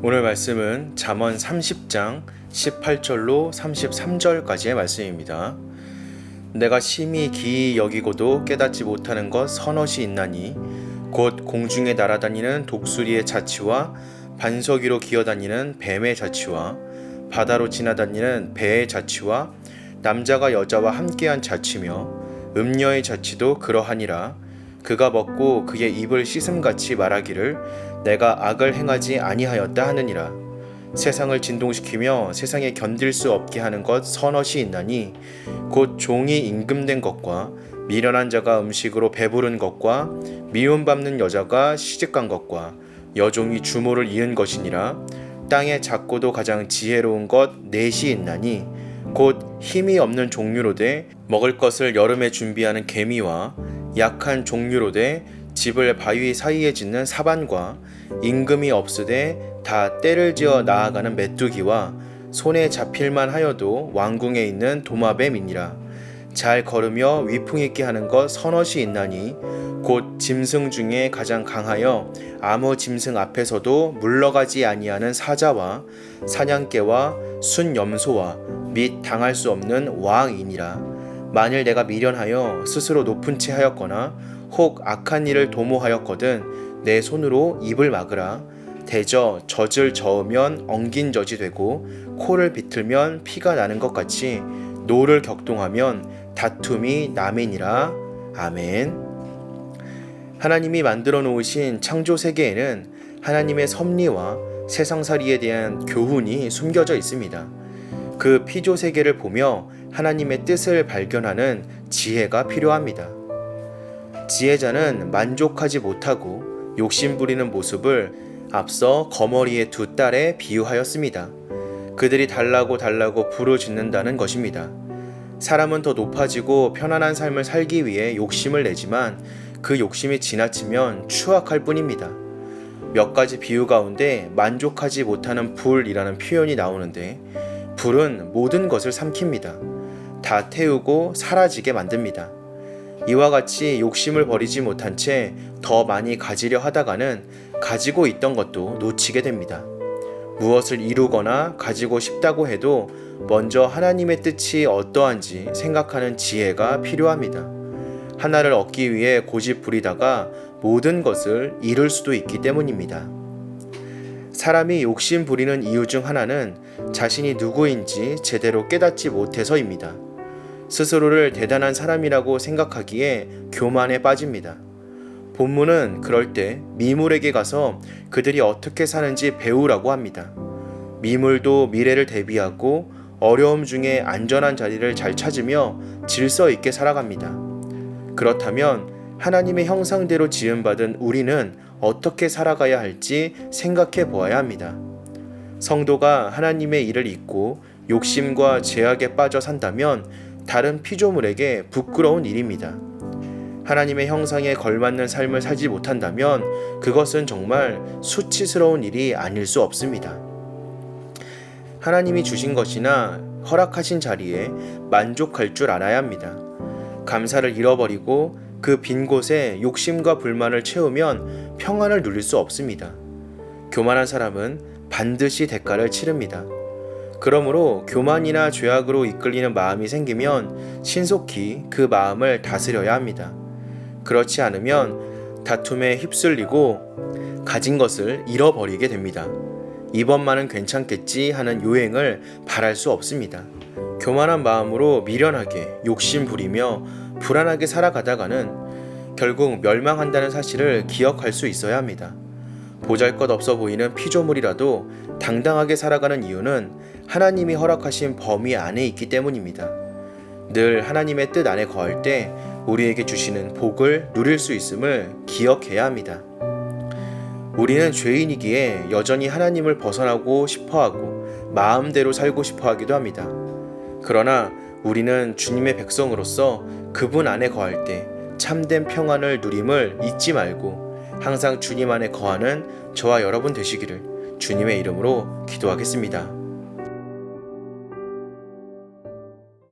오늘 말씀은 잠언 30장 18절로 33절까지의 말씀입니다. 내가 심히 기이 여기고도 깨닫지 못하는 것 서너시 있나니 곧 공중에 날아다니는 독수리의 자취와 반석 위로 기어다니는 뱀의 자취와 바다로 지나다니는 배의 자취와 남자가 여자와 함께한 자취며 음녀의 자취도 그러하니라. 그가 먹고 그의 입을 씻음같이 말하기를 내가 악을 행하지 아니하였다 하느니라. 세상을 진동시키며 세상에 견딜 수 없게 하는 것 서너시 있나니 곧 종이 임금된 것과 미련한 자가 음식으로 배부른 것과 미움받는 여자가 시집간 것과 여종이 주모를 이은 것이니라. 땅에 작고도 가장 지혜로운 것 넷이 있나니 곧 힘이 없는 종류로되 먹을 것을 여름에 준비하는 개미와 약한 종류로되 집을 바위 사이에 짓는 사반과 임금이 없으되 다 때를 지어 나아가는 메뚜기와 손에 잡힐만 하여도 왕궁에 있는 도마뱀이니라. 잘 걸으며 위풍 있게 하는 것 서너시 있나니 곧 짐승 중에 가장 강하여 아무 짐승 앞에서도 물러가지 아니하는 사자와 사냥개와 순염소와 및 당할 수 없는 왕이니라. 만일 내가 미련하여 스스로 높은 채 하였거나 혹 악한 일을 도모하였거든 내 손으로 입을 막으라. 대저 젖을 저으면 엉긴 젖이 되고 코를 비틀면 피가 나는 것 같이 노를 격동하면 다툼이 남이니라. 아멘. 하나님이 만들어 놓으신 창조 세계에는 하나님의 섭리와 세상살이에 대한 교훈이 숨겨져 있습니다. 그 피조 세계를 보며 하나님의 뜻을 발견하는 지혜가 필요합니다. 지혜자는 만족하지 못하고 욕심 부리는 모습을 앞서 거머리의 두 딸에 비유하였습니다. 그들이 달라고 부르짖는다는 것입니다. 사람은 더 높아지고 편안한 삶을 살기 위해 욕심을 내지만 그 욕심이 지나치면 추악할 뿐입니다. 몇 가지 비유 가운데 만족하지 못하는 불이라는 표현이 나오는데 불은 모든 것을 삼킵니다. 다 태우고 사라지게 만듭니다. 이와 같이 욕심을 버리지 못한 채 더 많이 가지려 하다가는 가지고 있던 것도 놓치게 됩니다. 무엇을 이루거나 가지고 싶다고 해도 먼저 하나님의 뜻이 어떠한지 생각하는 지혜가 필요합니다. 하나를 얻기 위해 고집 부리다가 모든 것을 잃을 수도 있기 때문입니다. 사람이 욕심 부리는 이유 중 하나는 자신이 누구인지 제대로 깨닫지 못해서입니다. 스스로를 대단한 사람이라고 생각하기에 교만에 빠집니다. 본문은 그럴 때 미물에게 가서 그들이 어떻게 사는지 배우라고 합니다. 미물도 미래를 대비하고 어려움 중에 안전한 자리를 잘 찾으며 질서 있게 살아갑니다. 그렇다면 하나님의 형상대로 지음받은 우리는 어떻게 살아가야 할지 생각해 보아야 합니다. 성도가 하나님의 일을 잊고 욕심과 죄악에 빠져 산다면 다른 피조물에게 부끄러운 일입니다. 하나님의 형상에 걸맞는 삶을 살지 못한다면 그것은 정말 수치스러운 일이 아닐 수 없습니다. 하나님이 주신 것이나 허락하신 자리에 만족할 줄 알아야 합니다. 감사를 잃어버리고 그 빈 곳에 욕심과 불만을 채우면 평안을 누릴 수 없습니다. 교만한 사람은 반드시 대가를 치릅니다. 그러므로 교만이나 죄악으로 이끌리는 마음이 생기면 신속히 그 마음을 다스려야 합니다. 그렇지 않으면 다툼에 휩쓸리고 가진 것을 잃어버리게 됩니다. 이번만은 괜찮겠지 하는 요행을 바랄 수 없습니다. 교만한 마음으로 미련하게 욕심 부리며 불안하게 살아가다가는 결국 멸망한다는 사실을 기억할 수 있어야 합니다. 보잘것없어 보이는 피조물이라도 당당하게 살아가는 이유는 하나님이 허락하신 범위 안에 있기 때문입니다. 늘 하나님의 뜻 안에 거할 때 우리에게 주시는 복을 누릴 수 있음을 기억해야 합니다. 우리는 죄인이기에 여전히 하나님을 벗어나고 싶어하고 마음대로 살고 싶어하기도 합니다. 그러나 우리는 주님의 백성으로서 그분 안에 거할 때 참된 평안을 누림을 잊지 말고 항상 주님 안에 거하는 저와 여러분 되시기를 주님의 이름으로 기도하겠습니다.